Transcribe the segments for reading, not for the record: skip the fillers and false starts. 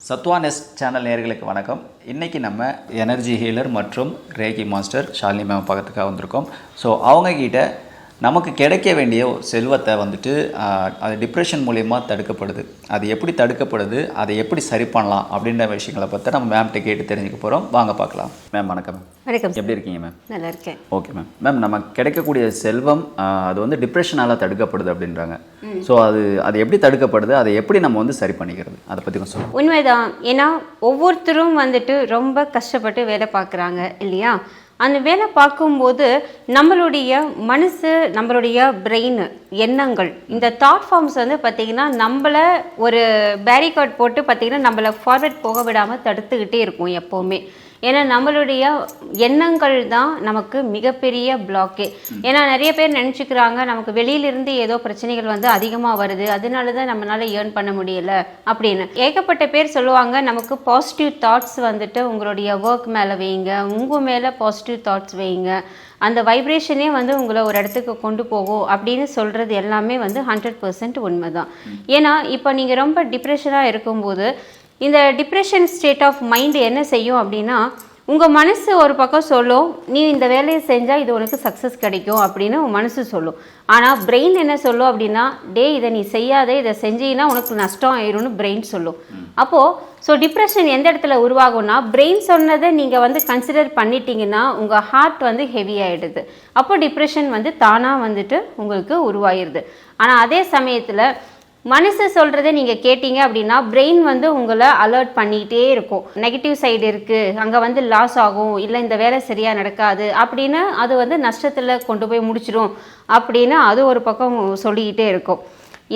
சத்வா next channel நேயர்களுக்கு வணக்கம். இன்றைக்கி நம்ம எனர்ஜி ஹீலர் மற்றும் ரேகி மாஸ்டர் ஷாலினி மேம் பார்க்கறதுக்காக வந்திருக்கோம். ஸோ அவங்கக்கிட்ட நமக்கு கிடைக்க வேண்டிய செல்வத்தை வந்துட்டு அது டிப்ரெஷன் மூலயமா தடுக்கப்படுது, அது எப்படி தடுக்கப்படுது, அதை எப்படி சரி பண்ணலாம் அப்படின்ற விஷயங்களை பற்றி நம்ம மேம்கிட்ட கேட்டு தெரிஞ்சுக்க போகிறோம். வாங்க பார்க்கலாம். மேம் வணக்கம். வணக்கம். எப்படி இருக்கீங்க மேம்? நல்லா இருக்கேன். Okay ma'am. மேம் நம்ம கிடைக்கக்கூடிய செல்வம் அது வந்து டிப்ரெஷனால் தடுக்கப்படுது அப்படின்றாங்க. ஸோ அது எப்படி தடுக்கப்படுது, அதை எப்படி நம்ம வந்து சரி பண்ணிக்கிறது, அதை பற்றி கொஞ்சம் சொல்லுங்கள். உண்மைதான். ஏன்னா ஒவ்வொருத்தரும் வந்துட்டு ரொம்ப கஷ்டப்பட்டு வேலை பார்க்குறாங்க இல்லையா? அந்த வேலை பார்க்கும்போது நம்மளுடைய மனசு, நம்மளுடைய பிரெயின், எண்ணங்கள், இந்த தாட் ஃபார்ம்ஸ் வந்து பார்த்திங்கன்னா நம்மளை ஒரு பேரிகார்ட் போட்டு பார்த்திங்கன்னா நம்மளை ஃபார்வர்ட் போக விடாமல் தடுத்துக்கிட்டே இருக்கும் எப்போவுமே. ஏன்னா நம்மளுடைய எண்ணங்கள் தான் நமக்கு மிகப்பெரிய பிளாக்கே. ஏன்னா நிறைய பேர் நினச்சிக்கிறாங்க நமக்கு வெளியிலிருந்து ஏதோ பிரச்சனைகள் வந்து அதிகமாக வருது, அதனால தான் நம்மளால் ஏர்ன் பண்ண முடியல அப்படின்னு. ஏகப்பட்ட பேர் சொல்லுவாங்க நமக்கு பாசிட்டிவ் தாட்ஸ் வந்துட்டு உங்களுடைய ஒர்க் மேலே வைங்க, உங்கள் மேலே பாசிட்டிவ் தாட்ஸ் வைங்க, அந்த வைப்ரேஷனே வந்து உங்களை ஒரு இடத்துக்கு கொண்டு போகும் அப்படின்னு சொல்கிறது எல்லாமே வந்து 100% உண்மை தான். ஏன்னா இப்போ நீங்கள் ரொம்ப டிப்ரெஷனாக இருக்கும்போது இந்த டிப்ரெஷன் ஸ்டேட் ஆஃப் மைண்டு என்ன செய்யும் அப்படின்னா, உங்கள் மனசு ஒரு பக்கம் சொல்லும் நீ இந்த வேலையை செஞ்சால் இது உனக்கு சக்ஸஸ் கிடைக்கும் அப்படின்னு உன் மனசு சொல்லும். ஆனால் பிரெயின் என்ன சொல்லும் அப்படின்னா, டே இதை நீ செய்யாதே, இதை செஞ்சீங்கன்னா உனக்கு நஷ்டம் ஆயிரும்னு பிரெயின் சொல்லும். அப்போது டிப்ரெஷன் எந்த இடத்துல உருவாகும்னா, பிரெயின் சொன்னதை நீங்கள் வந்து கன்சிடர் பண்ணிட்டீங்கன்னா உங்கள் ஹார்ட் வந்து ஹெவி ஆகிடுது. அப்போ டிப்ரெஷன் வந்து தானாக வந்துட்டு உங்களுக்கு உருவாகிடுது. ஆனால் அதே சமயத்தில் மனசு சொல்கிறத நீங்கள் கேட்டீங்க அப்படின்னா பிரெயின் வந்து உங்களை அலர்ட் பண்ணிக்கிட்டே இருக்கும். நெகட்டிவ் சைடு இருக்குது, அங்கே வந்து லாஸ் ஆகும், இல்லை இந்த வேலை சரியாக நடக்காது அப்படின்னு, அது வந்து நஷ்டத்தில் கொண்டு போய் முடிச்சிடும் அப்படின்னு அது ஒரு பக்கம் சொல்லிக்கிட்டே இருக்கும்.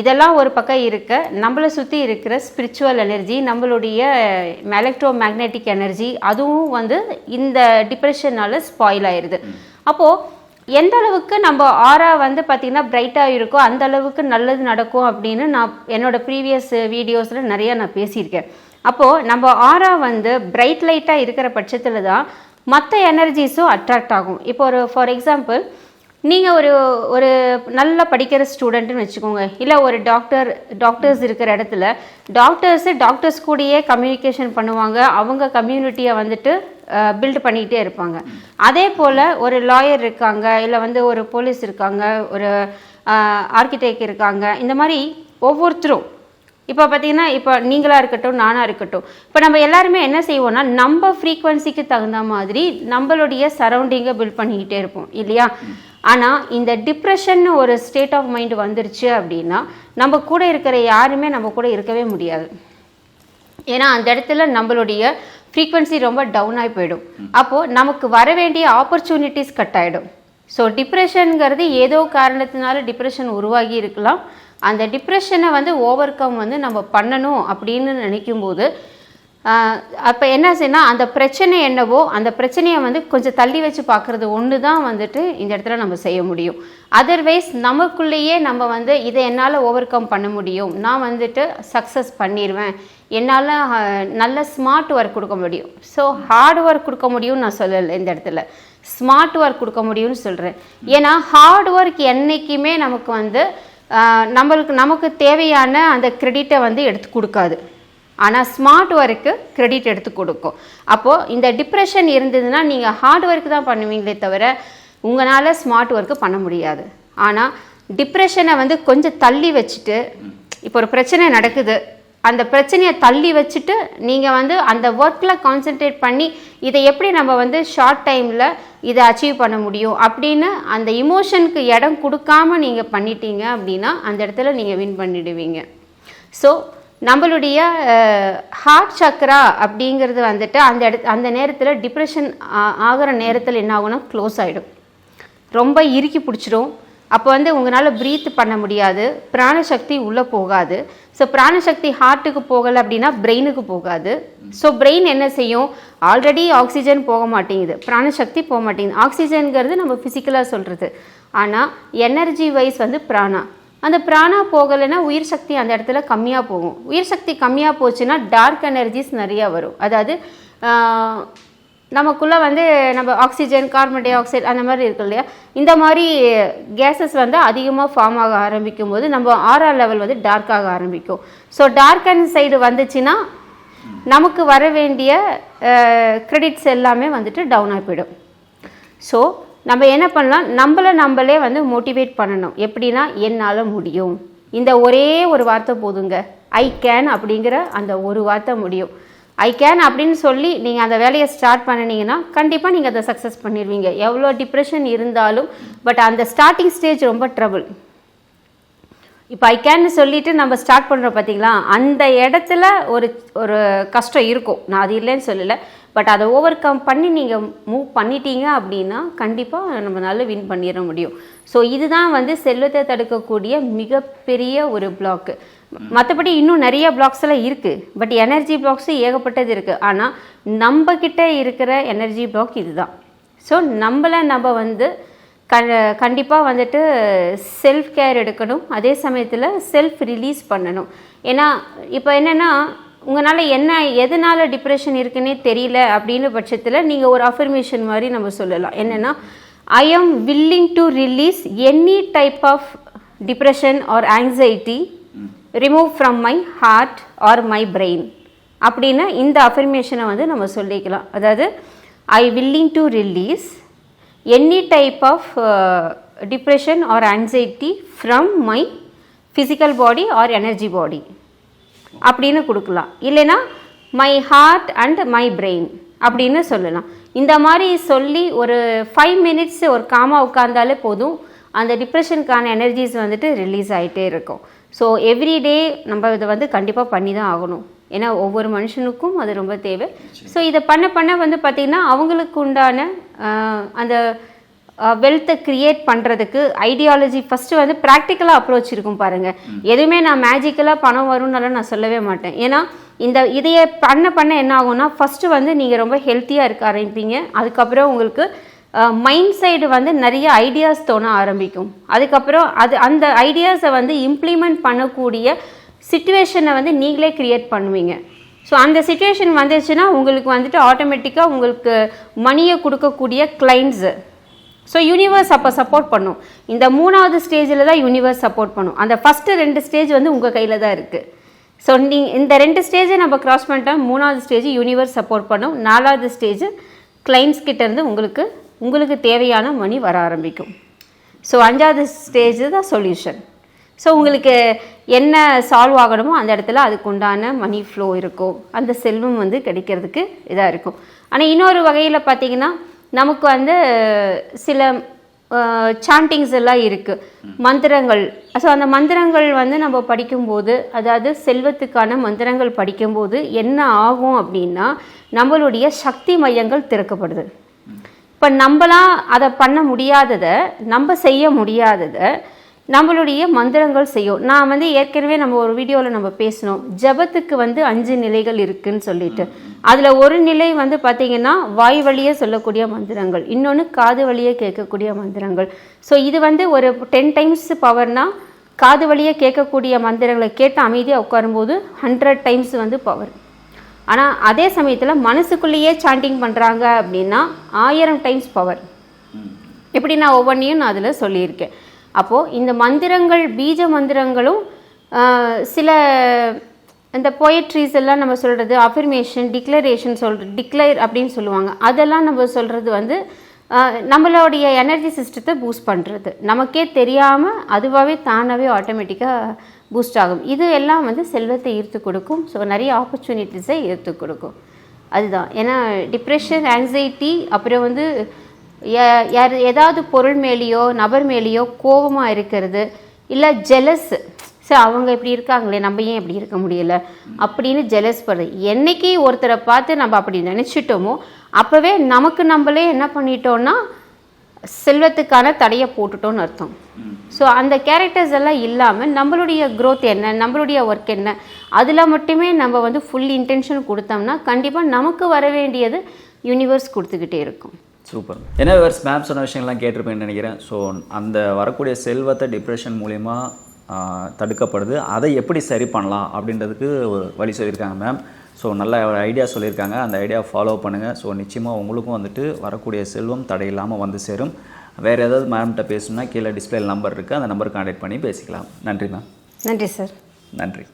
இதெல்லாம் ஒரு பக்கம் இருக்க, நம்மளை சுற்றி இருக்கிற ஸ்பிரிச்சுவல் எனர்ஜி, நம்மளுடைய எலக்ட்ரோ மேக்னெட்டிக் எனர்ஜி, அதுவும் வந்து இந்த டிப்ரெஷனால் ஸ்பாயில் ஆயிடுது. அப்போது எந்த அளவுக்கு நம்ம ஆரா வந்து பார்த்திங்கன்னா பிரைட்டாக இருக்கோ அந்த அளவுக்கு நல்லது நடக்கும் அப்படின்னு நான் என்னோட ப்ரீவியஸ் வீடியோஸில் நிறையா நான் பேசியிருக்கேன். அப்போது நம்ம ஆரா வந்து பிரைட் லைட்டாக இருக்கிற பட்சத்தில் தான் மற்ற எனர்ஜிஸும் அட்ராக்ட் ஆகும். இப்போ ஒரு ஃபார் எக்ஸாம்பிள் நீங்கள் ஒரு நல்லா படிக்கிற ஸ்டூடெண்ட்டுன்னு வச்சுக்கோங்க, இல்லை ஒரு டாக்டர்ஸ் இருக்கிற இடத்துல டாக்டர்ஸ் கூடயே கம்யூனிகேஷன் பண்ணுவாங்க, அவங்க கம்யூனிட்டியை வந்துட்டு பில்டு பண்ணிக்கிட்டே இருப்பாங்க. அதே போல் ஒரு லாயர் இருக்காங்க, இல்லை வந்து ஒரு போலீஸ் இருக்காங்க, ஒரு ஆர்கிடெக்ட் இருக்காங்க. இந்த மாதிரி ஒவ்வொருத்தரும் இப்போ பார்த்தீங்கன்னா, இப்போ நீங்களாக இருக்கட்டும், நானாக இருக்கட்டும், இப்போ நம்ம எல்லாருமே என்ன செய்வோம்னா நம்ம ஃப்ரீக்குவன்சிக்கு தகுந்த மாதிரி நம்மளுடைய சரௌண்டிங்கை பில்ட் பண்ணிக்கிட்டே இருப்போம் இல்லையா? ஆனால் இந்த டிப்ரெஷன் ஒரு ஸ்டேட் ஆஃப் மைண்ட் வந்துருச்சு அப்படின்னா நம்ம கூட இருக்கிற யாருமே நம்ம கூட இருக்கவே முடியாது. ஏன்னா அந்த இடத்துல நம்மளுடைய ஃப்ரீக்வன்சி ரொம்ப டவுன் ஆகி போயிடும். அப்போது நமக்கு வர வேண்டிய ஆப்பர்ச்சுனிட்டிஸ் கட் ஆகிடும். ஸோ டிப்ரெஷனுங்கிறது ஏதோ காரணத்தினால டிப்ரெஷன் உருவாகி இருக்கலாம். அந்த டிப்ரெஷனை வந்து ஓவர் கம் வந்து நம்ம பண்ணணும் அப்படின்னு நினைக்கும்போது அப்போ என்ன செய்யணும், அந்த பிரச்சனை என்னவோ அந்த பிரச்சனையை வந்து கொஞ்சம் தள்ளி வச்சு பார்க்குறது ஒன்று தான் வந்துட்டு இந்த இடத்துல நம்ம செய்ய முடியும். அதர்வைஸ் நமக்குள்ளேயே நம்ம வந்து இதை என்னால் ஓவர் கம் பண்ண முடியும், நான் வந்துட்டு சக்ஸஸ் பண்ணிடுவேன், என்னால் நல்ல ஸ்மார்ட் ஒர்க் கொடுக்க முடியும். ஸோ ஹார்ட் ஒர்க் கொடுக்க முடியும்னு நான் சொல்லலை, இந்த இடத்துல ஸ்மார்ட் ஒர்க் கொடுக்க முடியும்னு சொல்கிறேன். ஏன்னா ஹார்ட் ஒர்க் என்றைக்குமே நமக்கு வந்து நமக்கு தேவையான அந்த கிரெடிட்டை வந்து எடுத்து கொடுக்காது. ஆனால் ஸ்மார்ட் ஒர்க்கு கிரெடிட் எடுத்து கொடுக்கும். அப்போது இந்த டிப்ரெஷன் இருந்ததுன்னா நீங்கள் ஹார்ட் ஒர்க் தான் பண்ணுவீங்களே தவிர உங்களால் ஸ்மார்ட் ஒர்க்கு பண்ண முடியாது. ஆனால் டிப்ரெஷனை வந்து கொஞ்சம் தள்ளி வச்சுட்டு, இப்போ ஒரு பிரச்சனை நடக்குது, அந்த பிரச்சனையை தள்ளி வச்சுட்டு நீங்கள் வந்து அந்த ஒர்க்கில் கான்சென்ட்ரேட் பண்ணி இதை எப்படி நம்ம வந்து ஷார்ட் டைமில் இதை அச்சீவ் பண்ண முடியும் அப்படின்னு அந்த இமோஷனுக்கு இடம் கொடுக்காம நீங்கள் பண்ணிட்டீங்க அப்படின்னா அந்த இடத்துல நீங்கள் வின் பண்ணிடுவீங்க. ஸோ நம்மளுடைய ஹார்ட் சக்ரா அப்படிங்கிறது வந்துட்டு அந்த நேரத்தில் டிப்ரெஷன் ஆகிற நேரத்தில் என்ன ஆகும்னா க்ளோஸ் ஆகிடும், ரொம்ப இறுக்கி பிடிச்சிடும். அப்போ வந்து உங்களால் ப்ரீத் பண்ண முடியாது, பிராணசக்தி உள்ளே போகாது. ஸோ பிராணசக்தி ஹார்ட்டுக்கு போகலை அப்படின்னா பிரெயினுக்கு போகாது. ஸோ பிரெயின் என்ன செய்யும், ஆல்ரெடி ஆக்சிஜன் போக மாட்டேங்குது, பிராணசக்தி போக மாட்டேங்குது. ஆக்சிஜனுங்கிறது நம்ம ஃபிசிக்கலாக சொல்கிறது, ஆனால் எனர்ஜி வைஸ் வந்து பிராணா, அந்த பிராணா போகலைன்னா உயிர் சக்தி அந்த இடத்துல கம்மியாக போகும். உயிர் சக்தி கம்மியாக போச்சுன்னா டார்க் எனர்ஜிஸ் நிறையா வரும். அதாவது நமக்குள்ளே வந்து நம்ம ஆக்சிஜன், கார்பன் டை ஆக்சைடு அந்த மாதிரி இருக்கு இல்லையா, இந்த மாதிரி கேஸஸ் வந்து அதிகமாக ஃபார்ம் ஆக ஆரம்பிக்கும் போது நம்ம ஆரா லெவல் வந்து டார்க்காக ஆரம்பிக்கும். ஸோ டார்க் அண்ட் சைடு வந்துச்சுன்னா நமக்கு வர வேண்டிய கிரெடிட்ஸ் எல்லாமே வந்துட்டு டவுன் ஆகி போயிடும். ஸோ நம்ம என்ன பண்ணலாம், நம்மளே வந்து மோட்டிவேட் பண்ணணும். எப்படின்னா, என்னால் முடியும், இந்த ஒரே ஒரு வார்த்தை போதுங்க, ஐ கேன் அப்படிங்கிற அந்த ஒரு வார்த்தை முடியும். ஐ கேன் அப்படின்னு சொல்லி நீங்கள் அந்த வேலையை ஸ்டார்ட் பண்ணினீங்கன்னா கண்டிப்பாக நீங்கள் அதை சக்ஸஸ் பண்ணிடுவீங்க. எவ்வளோ டிப்ரெஷன் இருந்தாலும், பட் அந்த ஸ்டார்டிங் ஸ்டேஜ் ரொம்ப ட்ரபிள். இப்போ ஐ கேன்னு சொல்லிட்டு நம்ம ஸ்டார்ட் பண்ணுறோம் பார்த்தீங்களா, அந்த இடத்துல ஒரு கஷ்டம் இருக்கும், நான் அது இல்லைன்னு சொல்லலை. பட் அதை ஓவர் கம் பண்ணி நீங்கள் மூவ் பண்ணிட்டீங்க அப்படின்னா கண்டிப்பாக நம்மளால வின் பண்ணிட முடியும். ஸோ இதுதான் வந்து செல்வத்தை தடுக்கக்கூடிய மிகப்பெரிய ஒரு பிளாக்கு. மற்றபடி இன்னும் நிறைய பிளாக்ஸ் எல்லாம் இருக்குது, பட் எனர்ஜி பிளாக்ஸு ஏகப்பட்டது இருக்குது. ஆனால் நம்மக்கிட்ட இருக்கிற எனர்ஜி பிளாக் இதுதான். ஸோ நம்ம வந்து கண்டிப்பாக வந்துட்டு செல்ஃப் கேர் எடுக்கணும், அதே சமயத்தில் செல்ஃப் ரிலீஸ் பண்ணணும். ஏன்னா இப்போ என்னென்னா, உங்களால் எதனால் டிப்ரெஷன் இருக்குன்னே தெரியல அப்படின்னு பட்சத்தில் நீங்கள் ஒரு அஃபர்மேஷன் மாதிரி நம்ம சொல்லலாம். என்னென்னா, I am willing to release any type of depression or anxiety remove from my heart or my brain அப்படின்னு இந்த அஃபர்மேஷனை வந்து நம்ம சொல்லிக்கலாம். அதாவது I willing to release any type of depression or anxiety from my physical body or energy body அப்படின்னு கொடுக்கலாம். இல்லைன்னா my heart and my brain அப்படின்னு சொல்லலாம். இந்த மாதிரி சொல்லி ஒரு 5 minutes ஒரு காமாக உட்கார்ந்தாலே போதும், அந்த டிப்ரெஷனுக்கான எனர்ஜிஸ் வந்துட்டு ரிலீஸ் ஆகிட்டே இருக்கும். ஸோ எவ்ரிடே நம்ம இதை வந்து கண்டிப்பாக பண்ணி தான் ஆகணும். ஏன்னா ஒவ்வொரு மனுஷனுக்கும் அது ரொம்ப தேவை. ஸோ இதை பண்ண வந்து பார்த்திங்கன்னா அவங்களுக்கு உண்டான அந்த வெல்த்தை க்ரியேட் பண்ணுறதுக்கு ஐடியாலஜி ஃபஸ்ட்டு வந்து ப்ராக்டிக்கலாக அப்ரோச் இருக்கும் பாருங்கள். எதுவுமே நான் மேஜிக்கலாக பணம் வரும்னாலும் நான் சொல்லவே மாட்டேன். ஏன்னா இதையே பண்ண என்ன ஆகும்னா, ஃபஸ்ட்டு வந்து நீங்கள் ரொம்ப ஹெல்த்தியாக இருக்க ஆரம்பிப்பீங்க. அதுக்கப்புறம் உங்களுக்கு மைண்ட் சைடு வந்து நிறைய ஐடியாஸ் தோண ஆரம்பிக்கும். அதுக்கப்புறம் அந்த ஐடியாஸை வந்து இம்ப்ளிமெண்ட் பண்ணக்கூடிய சிச்சுவேஷனை வந்து நீங்களே க்ரியேட் பண்ணுவீங்க. ஸோ அந்த சிச்சுவேஷன் வந்துச்சுன்னா உங்களுக்கு வந்துட்டு ஆட்டோமேட்டிக்காக உங்களுக்கு மணியை கொடுக்கக்கூடிய கிளைண்ட்ஸு, ஸோ யூனிவர்ஸ் அப்போ சப்போர்ட் பண்ணும். இந்த 3வது ஸ்டேஜில் தான் யூனிவர்ஸ் சப்போர்ட் பண்ணும். அந்த ஃபஸ்ட்டு 2 ஸ்டேஜ் வந்து உங்கள் கையில் தான் இருக்குது. ஸோ இந்த 2 ஸ்டேஜை நம்ம கிராஸ் பண்ணிட்டோம். 3வது ஸ்டேஜ் யூனிவர்ஸ் சப்போர்ட் பண்ணும். 4வது ஸ்டேஜ் கிளைண்ட்ஸ் கிட்டேருந்து உங்களுக்கு தேவையான மணி வர ஆரம்பிக்கும். ஸோ 5வது ஸ்டேஜ் தான் சொல்யூஷன். ஸோ உங்களுக்கு என்ன சால்வ் ஆகணுமோ அந்த இடத்துல அதுக்கு உண்டான மணி ஃப்ளோ இருக்கும், அந்த செல்வம் வந்து கிடைக்கிறதுக்கு இதாக இருக்கும். ஆனால் இன்னொரு வகையில் பார்த்திங்கன்னா, நமக்கு வந்து சில சாண்டிங்ஸ் எல்லாம் இருக்குது, மந்திரங்கள். ஸோ அந்த மந்திரங்கள் வந்து நம்ம படிக்கும்போது, அதாவது செல்வத்துக்கான மந்திரங்கள் படிக்கும்போது என்ன ஆகும் அப்படின்னா, நம்மளுடைய சக்தி மையங்கள் திறக்கப்படுது. இப்போ நம்மளாம் அதை பண்ண முடியாததை, நம்ம செய்ய முடியாததை நம்மளுடைய மந்திரங்கள் செய்யும். நான் வந்து ஏற்கனவே நம்ம ஒரு வீடியோவில் நம்ம பேசினோம், ஜபத்துக்கு வந்து 5 நிலைகள் இருக்குன்னு சொல்லிட்டு. அதில் ஒரு நிலை வந்து பார்த்திங்கன்னா வாய் வழியே சொல்லக்கூடிய மந்திரங்கள், இன்னொன்று காது வழியே கேட்கக்கூடிய மந்திரங்கள். ஸோ இது வந்து ஒரு 10 times பவர்னால், காது வழியே கேட்கக்கூடிய மந்திரங்களை கேட்டு அமைதியாக உட்காரும்போது 100 times வந்து பவர். ஆனால் அதே சமயத்தில் மனசுக்குள்ளேயே சாண்டிங் பண்ணுறாங்க அப்படின்னா 1000 times பவர். இப்படி நான் ஒவ்வொன்றையும் நான் அதில் சொல்லியிருக்கேன். அப்போது இந்த மந்திரங்கள், பீஜ மந்திரங்களும் சில இந்த பொயட்ரிஸ் எல்லாம் நம்ம சொல்கிறது, அஃபர்மேஷன், டிக்ளரேஷன் டிக்ளேர் அப்படின்னு சொல்லுவாங்க. அதெல்லாம் நம்ம சொல்கிறது வந்து நம்மளுடைய எனர்ஜி சிஸ்டத்தை பூஸ்ட் பண்ணுறது, நமக்கே தெரியாமல் அதுவாகவே தானாகவே ஆட்டோமேட்டிக்காக பூஸ்ட் ஆகும். இது எல்லாம் வந்து செல்வத்தை ஈர்த்து கொடுக்கும். ஸோ நிறைய ஆப்பர்ச்சுனிட்டிஸை ஈர்த்து கொடுக்கும். அதுதான். ஏன்னா டிப்ரெஷன், ஆங்ஸைட்டி, அப்புறம் வந்து ஏதாவது பொருள் மேலேயோ நபர் மேலேயோ கோபமாக இருக்கிறது, இல்லை ஜெலஸ், ஸோ அவங்க இப்படி இருக்காங்களே நம்ம ஏன் இப்படி இருக்க முடியல அப்படின்னு ஜெலஸ் பண்ணுறது. என்றைக்கு ஒருத்தரை பார்த்து நம்ம அப்படி நினச்சிட்டோமோ அப்போவே நமக்கு நம்மளே என்ன பண்ணிட்டோன்னா செல்வத்துக்கான தடையை போட்டுட்டோன்னு அர்த்தம். ஸோ அந்த கேரக்டர்ஸ் எல்லாம் இல்லாமல் நம்மளுடைய க்ரோத் என்ன, நம்மளுடைய ஒர்க் என்ன, அதில் மட்டுமே நம்ம வந்து ஃபுல் இன்டென்ஷன் கொடுத்தோம்னா கண்டிப்பாக நமக்கு வர வேண்டியது யூனிவர்ஸ் கொடுத்துக்கிட்டே இருக்கும். சூப்பர். ஏன்னா மேம் சொன்ன விஷயங்கள்லாம் கேட்டிருப்பேன்னு நினைக்கிறேன். ஸோ அந்த வரக்கூடிய செல்வத்தை டிப்ரெஷன் மூலிமா தடுக்கப்படுது, அதை எப்படி சரி பண்ணலாம் அப்படின்றதுக்கு வழி சொல்லியிருக்காங்க மேம். ஸோ நல்ல ஒரு ஐடியா சொல்லியிருக்காங்க, அந்த ஐடியாவை ஃபாலோ பண்ணுங்கள். ஸோ நிச்சயமாக உங்களுக்கும் வந்துட்டு வரக்கூடிய செல்வம் தடையில்லாமல் வந்து சேரும். வேறு ஏதாவது மேம்கிட்ட பேசணும்னா கீழே டிஸ்பிளே நம்பர் இருக்குது, அந்த நம்பருக்கு கான்டாக்ட் பண்ணி பேசிக்கலாம். நன்றி மேம். நன்றி சார். நன்றி.